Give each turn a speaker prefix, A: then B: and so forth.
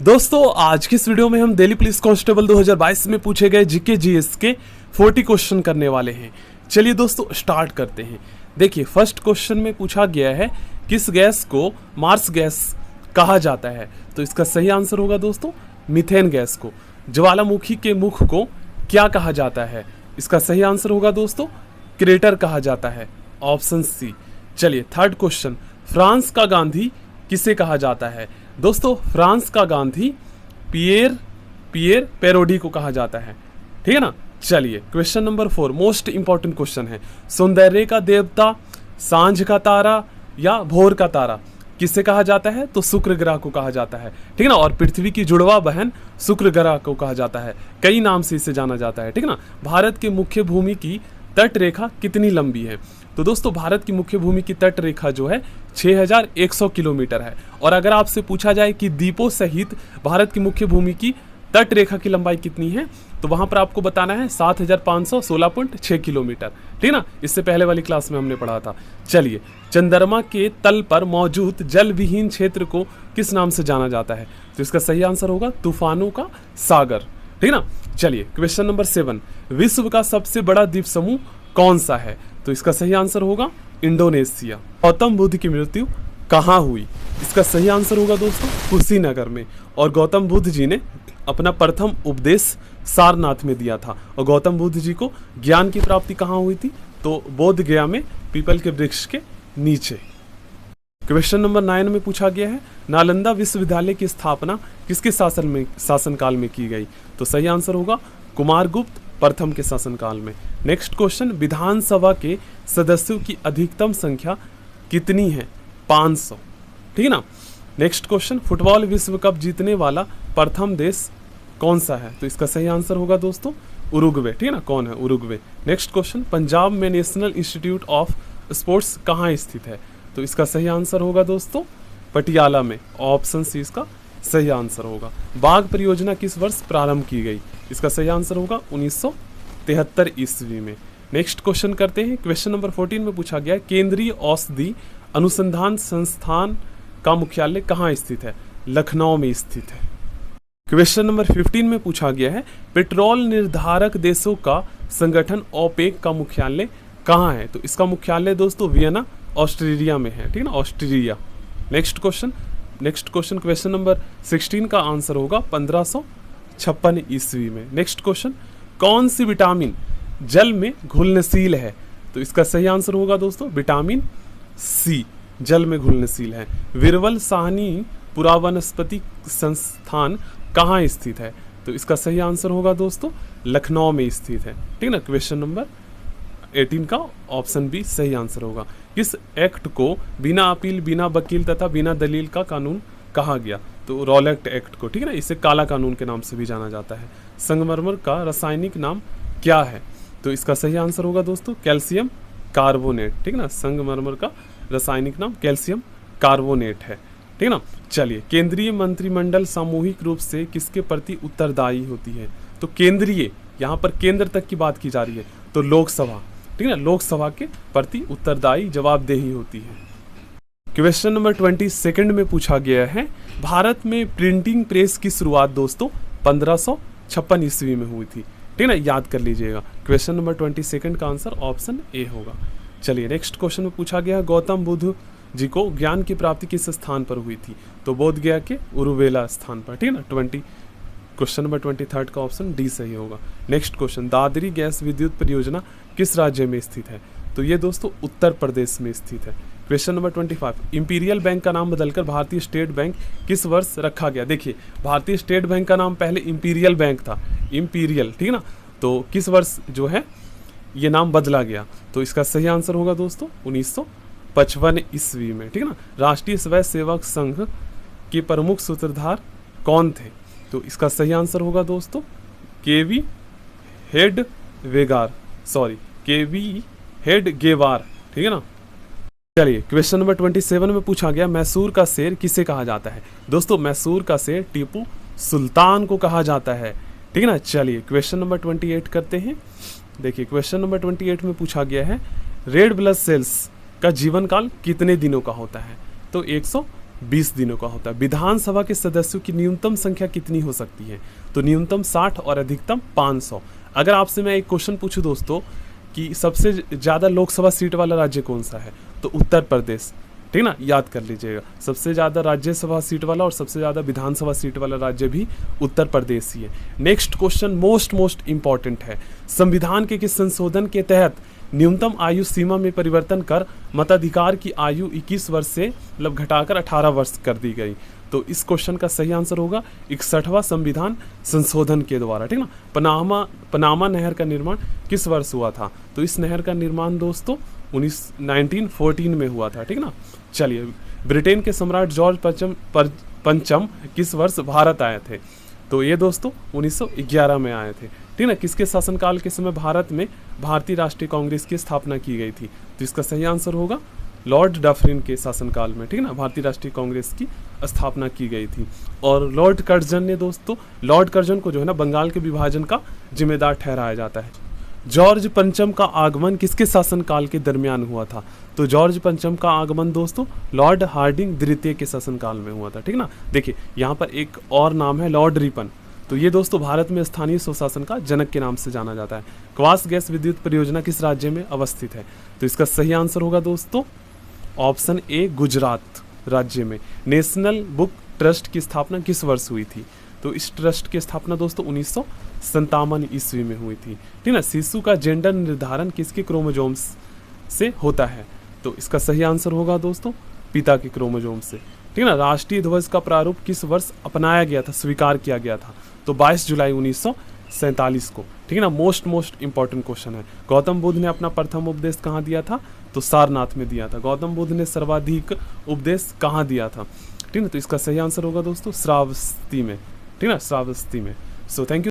A: दोस्तों आज की इस वीडियो में हम दिल्ली पुलिस कांस्टेबल 2022 में पूछे गए जीके जीएस के 40 क्वेश्चन करने वाले हैं। चलिए दोस्तों स्टार्ट करते हैं। देखिए फर्स्ट क्वेश्चन में पूछा गया है किस गैस को मार्स गैस कहा जाता है। तो इसका सही आंसर होगा दोस्तों मीथेन गैस को। ज्वालामुखी के मुख को क्या कहा जाता है? इसका सही आंसर होगा दोस्तों क्रेटर कहा जाता है, ऑप्शन सी। चलिए थर्ड क्वेश्चन, फ्रांस का गांधी किसे कहा जाता है? दोस्तों फ्रांस का गांधी पियर पेरोडी को कहा जाता है, ठीक है ना। चलिए question number 4 most important question है। सौंदर्य का देवता, सांझ का तारा या भोर का तारा किसे कहा जाता है? तो शुक्र ग्रह को कहा जाता है, ठीक है ना। और पृथ्वी की जुड़वा बहन शुक्र ग्रह को कहा जाता है, कई नाम से इसे जाना जाता है, ठीक है ना। भारत के मुख्य भूमि की तट रेखा कितनी लंबी है? तो दोस्तों भारत की मुख्य भूमि की तट रेखा जो है 6100 किलोमीटर है। और अगर आपसे पूछा जाए कि द्वीपों सहित भारत की मुख्य भूमि की तट रेखा की लंबाई कितनी है, तो वहां पर आपको बताना है 7516.6 किलोमीटर, ठीक है ना। इससे पहले वाली क्लास में हमने पढ़ा था। चलिए चंद्रमा के तल पर मौजूद जल विहीन क्षेत्र को किस नाम से जाना जाता है? तो इसका सही आंसर होगा तूफानों का सागर, ठीक है ना। चलिए क्वेश्चन नंबर 7, विश्व का सबसे बड़ा द्वीप समूह कौन सा है? तो इसका सही आंसर होगा इंडोनेशिया। गौतम बुद्ध की मृत्यु कहाँ हुई? इसका सही आंसर होगा दोस्तों कुशीनगर में। और गौतम बुद्ध जी ने अपना प्रथम उपदेश सारनाथ में दिया था। और गौतम बुद्ध जी को ज्ञान की प्राप्ति कहाँ हुई थी? तो बोध गया में पीपल के वृक्ष के नीचे। क्वेश्चन नंबर 9 में पूछा गया है नालंदा विश्वविद्यालय की स्थापना किसके शासनकाल में की गई? तो सही आंसर होगा कुमारगुप्त प्रथम के शासनकाल में। नेक्स्ट क्वेश्चन, विधानसभा के सदस्यों की अधिकतम संख्या कितनी है? 500, ठीक है ना। नेक्स्ट क्वेश्चन, फुटबॉल विश्व कप जीतने वाला प्रथम देश कौन सा है? तो इसका सही आंसर होगा दोस्तों उरुग्वे, ठीक है ना। कौन है? उरुग्वे। नेक्स्ट क्वेश्चन, पंजाब में नेशनल इंस्टीट्यूट ऑफ स्पोर्ट्स कहाँ स्थित है? तो इसका सही आंसर होगा दोस्तों पटियाला में, ऑप्शन सी इसका सही आंसर होगा। बाघ परियोजना किस वर्ष प्रारंभ की गई? इसका सही आंसर होगा 1973 ईस्वी में। नेक्स्ट क्वेश्चन करते हैं। क्वेश्चन नंबर 14 में पूछा गया केंद्रीय औषधि अनुसंधान संस्थान का मुख्यालय कहाँ स्थित है? लखनऊ में स्थित है। क्वेश्चन नंबर 15 में पूछा गया है पेट्रोल निर्धारक देशों का संगठन ओपेक का मुख्यालय कहाँ है? तो इसका मुख्यालय दोस्तों वियना ऑस्ट्रेलिया में है, ठीक है ना, Australia. Next question question number 16 का आंसर होगा 1556 ईस्वी में। नेक्स्ट क्वेश्चन, कौन सी विटामिन जल में घुलनशील है? तो इसका सही आंसर होगा दोस्तों विटामिन सी, जल में घुलनशील है। विरवल साहनी पुरावनस्पति संस्थान कहाँ स्थित है? तो इसका सही आंसर होगा दोस्तों लखनऊ में स्थित है, ठीक है ना। क्वेश्चन नंबर 18 का ऑप्शन बी सही आंसर होगा। किस एक्ट को बिना अपील, बिना वकील तथा बिना दलील का कानून कहा गया? तो रॉलेट एक्ट को, ठीक है ना। इसे काला कानून के नाम से भी जाना जाता है। संगमरमर का रासायनिक नाम क्या है? तो इसका सही आंसर होगा दोस्तों कैल्शियम कार्बोनेट, ठीक है ना। संगमरमर का रासायनिक नाम कैल्शियम कार्बोनेट है, ठीक है ना। चलिए केंद्रीय मंत्रिमंडल सामूहिक रूप से किसके प्रति उत्तरदायी होती है? तो केंद्रीय, यहाँ पर केंद्र तक की बात की जा रही है, तो लोकसभा, ठीक है ना, लोकसभा के प्रति उत्तरदायी जवाबदेही होती है। क्वेश्चन नंबर 22 में पूछा गया है भारत में प्रिंटिंग प्रेस की शुरुआत दोस्तों 1556 ईस्वी में हुई थी, ठीक है ना, याद कर लीजिएगा। क्वेश्चन नंबर 22 का आंसर ऑप्शन ए होगा। चलिए नेक्स्ट क्वेश्चन में पूछा गया गौतम बुद्ध जी को ज्ञान की प्राप्ति किस स्थान पर हुई थी? तो बोध गया के उरुवेला स्थान पर, ठीक है ना। क्वेश्चन नंबर 23 का ऑप्शन डी सही होगा। नेक्स्ट क्वेश्चन, दादरी गैस विद्युत परियोजना किस राज्य में स्थित है? तो ये दोस्तों उत्तर प्रदेश में स्थित है। क्वेश्चन नंबर 25, इंपीरियल बैंक का नाम बदलकर भारतीय स्टेट बैंक किस वर्ष रखा गया? देखिए भारतीय स्टेट बैंक का नाम पहले इंपीरियल बैंक था, इंपीरियल, ठीक है ना। तो किस वर्ष जो है ये नाम बदला गया? तो इसका सही आंसर होगा दोस्तों 1955 ईस्वी में, ठीक है ना। राष्ट्रीय स्वयं सेवक संघ के प्रमुख सूत्रधार कौन थे? तो इसका सही आंसर होगा दोस्तों केवी हेडगेवार, ठीक है ना। चलिए क्वेश्चन नंबर 27 में पूछा गया मैसूर का शेर किसे कहा जाता है? दोस्तों मैसूर का शेर टीपू सुल्तान को कहा जाता है, ठीक है ना। चलिए क्वेश्चन नंबर 28 करते हैं। देखिए क्वेश्चन नंबर 28 में पूछा गया है रेड ब्लड सेल्स का जीवन काल कितने दिनों का होता है? तो 20 दिनों का होता है। विधानसभा के सदस्यों की न्यूनतम संख्या कितनी हो सकती है? तो न्यूनतम 60 और अधिकतम 500। अगर आपसे मैं एक क्वेश्चन पूछूं दोस्तों कि सबसे ज़्यादा लोकसभा सीट वाला राज्य कौन सा है, तो उत्तर प्रदेश, ठीक ना, याद कर लीजिएगा। सबसे ज़्यादा राज्यसभा सीट वाला और सबसे ज़्यादा विधानसभा सीट वाला राज्य भी उत्तर प्रदेश ही है। नेक्स्ट क्वेश्चन मोस्ट इंपॉर्टेंट है। संविधान के किस संशोधन के तहत न्यूनतम आयु सीमा में परिवर्तन कर मताधिकार की आयु 21 वर्ष से मतलब घटाकर 18 वर्ष कर दी गई? तो इस क्वेश्चन का सही आंसर होगा 61वां संविधान संशोधन के द्वारा, ठीक ना। पनामा नहर का निर्माण किस वर्ष हुआ था? तो इस नहर का निर्माण दोस्तों 1914 में हुआ था, ठीक ना। चलिए, ब्रिटेन के सम्राट जॉर्ज पंचम किस वर्ष भारत आए थे? तो ये दोस्तों 1911 में आए थे, ठीक ना। किसके शासनकाल के समय भारत में भारतीय राष्ट्रीय कांग्रेस की स्थापना की गई थी? तो इसका सही आंसर होगा लॉर्ड डफरिन के शासनकाल में, ठीक ना, भारतीय राष्ट्रीय कांग्रेस की स्थापना की गई थी। और लॉर्ड कर्जन ने दोस्तों, लॉर्ड कर्जन को जो है ना बंगाल के विभाजन का जिम्मेदार ठहराया जाता है। जॉर्ज पंचम का आगमन किसके शासनकाल के दरमियान हुआ था? तो जॉर्ज पंचम का आगमन दोस्तों लॉर्ड हार्डिंग द्वितीय के शासनकाल में हुआ था, ठीक ना। देखिए यहाँ पर एक और नाम है लॉर्ड रिपन। तो ये दोस्तों भारत में स्थानीय स्वशासन का जनक के नाम से जाना जाता है। क्वास गैस विद्युत परियोजना किस राज्य में अवस्थित है? तो इसका सही आंसर होगा दोस्तों ऑप्शन ए, गुजरात राज्य में। नेशनल बुक ट्रस्ट की स्थापना किस वर्ष हुई थी? तो इस ट्रस्ट की स्थापना दोस्तों 1957 ईस्वी में हुई थी, ठीक ना। शिशु का जेंडर निर्धारण किसके क्रोमोजोम्स से होता है? तो इसका सही आंसर होगा दोस्तों पिता के क्रोमोजोम से, ठीक ना। राष्ट्रीय ध्वज का प्रारूप किस वर्ष अपनाया गया था, स्वीकार किया गया था? तो 22 जुलाई 1947 को, ठीक है ना। मोस्ट इंपॉर्टेंट क्वेश्चन है। गौतम बुद्ध ने अपना प्रथम उपदेश कहाँ दिया था? तो सारनाथ में दिया था। गौतम बुद्ध ने सर्वाधिक उपदेश कहाँ दिया था? ठीक है, तो इसका सही आंसर होगा दोस्तों श्रावस्ती में, ठीक है ना, श्रावस्ती में। So thank you.